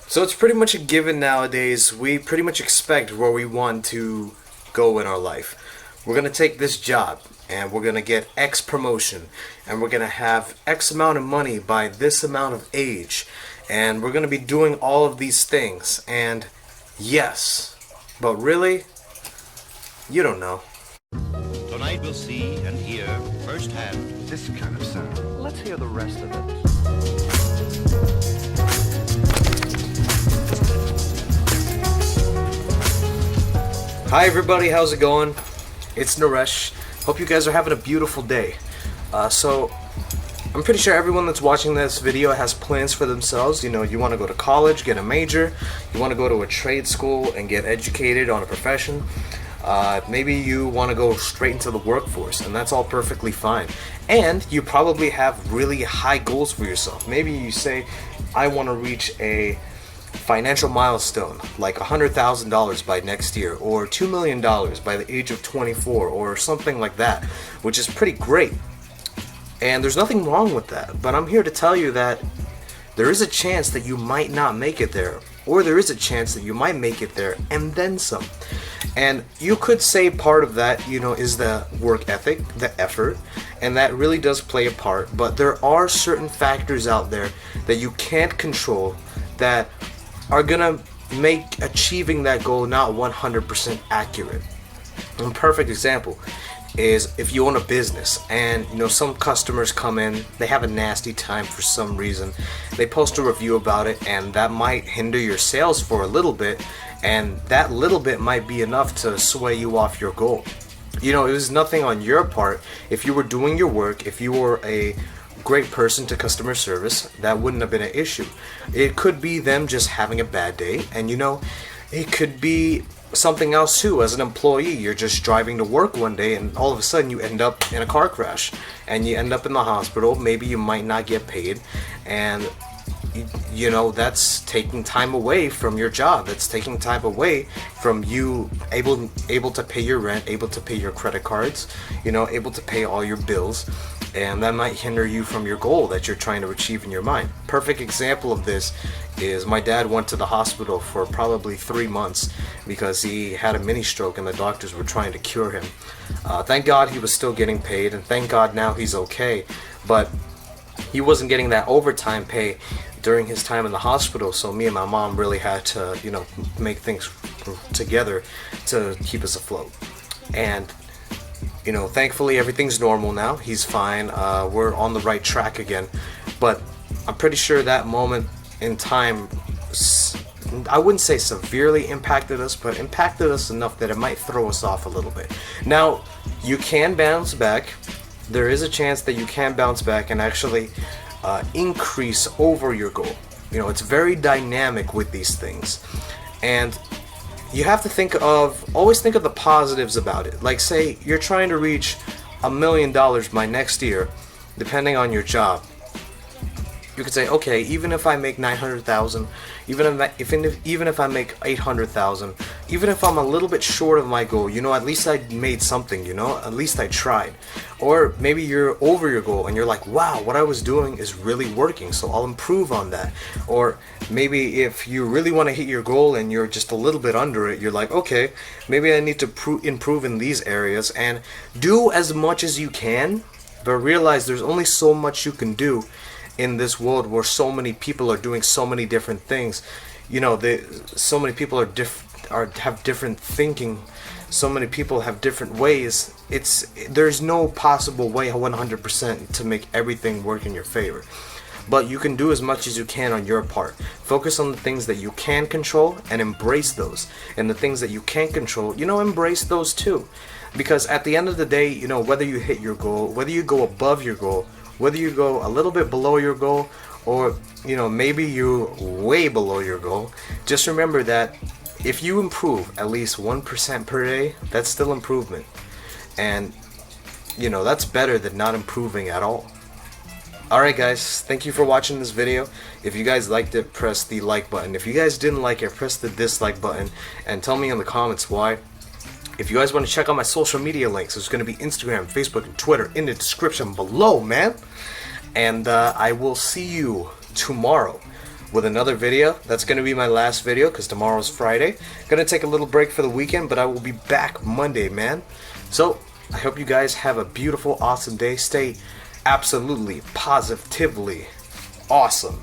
So it's pretty much a given nowadays. We pretty much expect where we want to go in our life. We're going to take this job and we're going to get X promotion and we're going to have X amount of money by this amount of age and we're going to be doing all of these things. And yes, but really, you don't know. Tonight we'll see and hear firsthand This kind of sound. Let's hear the rest of it. Hi everybody, how's it going? It's Naresh. Hope you guys are having a beautiful day. So I'm pretty sure everyone that's watching this video has plans for themselves. You know, you want to go to college, get a major. You want to go to a trade school and get educated on a profession. Maybe you want to go straight into the workforce, and that's all perfectly fine. And you probably have really high goals for yourself. Maybe you say, I want to reach a financial milestone like $100,000 by next year, or $2 million by the age of 24, or something like that, which is pretty great. And there's nothing wrong with that, but I'm here to tell you that there is a chance that you might not make it there, or there is a chance that you might make it there and then some. And you could say part of that, you know, is the work ethic, the effort, and that really does play a part. But there are certain factors out there that you can't control that are gonna make achieving that goal not 100% accurate. A perfect example is if you own a business and you know some customers come in, they have a nasty time for some reason, they post a review about it, and that might hinder your sales for a little bit, and that little bit might be enough to sway you off your goal. You know, it was nothing on your part. If you were doing your work, if you were a great person to customer service, that wouldn't have been an issue. It could be them just having a bad day, and you know, it could be something else too. As an employee, you're just driving to work one day and all of a sudden you end up in a car crash and you end up in the hospital. Maybe you might not get paid, and you know, that's taking time away from your job. That's taking time away from you able to pay your rent, able to pay your credit cards, you know, able to pay all your bills, and that might hinder you from your goal that you're trying to achieve in your mind. Perfect example of this is my dad went to the hospital for probably 3 months because he had a mini stroke and the doctors were trying to cure him. Thank God he was still getting paid, and thank God now he's okay, but he wasn't getting that overtime pay during his time in the hospital, so me and my mom really had to, you know, make things together to keep us afloat. And you know, thankfully everything's normal now. He's fine. We're on the right track again. But I'm pretty sure that moment in time, I wouldn't say severely impacted us, but impacted us enough that it might throw us off a little bit. Now, you can bounce back. There is a chance that you can bounce back and actually increase over your goal. You know, it's very dynamic with these things. And you have to always think of the positives about it. Like, say you're trying to reach $1 million by next year, depending on your job. You could say, okay, even if I make 900,000, even if I make 800,000, even if I'm a little bit short of my goal, you know, at least I made something, you know, at least I tried. Or maybe you're over your goal and you're like, wow, what I was doing is really working, so I'll improve on that. Or maybe if you really want to hit your goal and you're just a little bit under it, you're like, okay, maybe I need to improve in these areas, and do as much as you can, but realize there's only so much you can do in this world where so many people are doing so many different things. You know, so many people have different thinking. So many people have different ways. There's no possible way 100% to make everything work in your favor. But you can do as much as you can on your part. Focus on the things that you can control and embrace those. And the things that you can't control, you know, embrace those too. Because at the end of the day, you know, whether you hit your goal, whether you go above your goal, whether you go a little bit below your goal, or you know, maybe you're way below your goal, just remember that if you improve at least 1% per day, that's still improvement. And you know, that's better than not improving at all. Alright guys, thank you for watching this video. If you guys liked it, press the like button. If you guys didn't like it, press the dislike button and tell me in the comments why. If you guys want to check out my social media links, there's going to be Instagram, Facebook, and Twitter in the description below, man. And I will see you tomorrow with another video. That's gonna be my last video because tomorrow's Friday. Gonna take a little break for the weekend, but I will be back Monday, man. So I hope you guys have a beautiful, awesome day. Stay absolutely, positively awesome.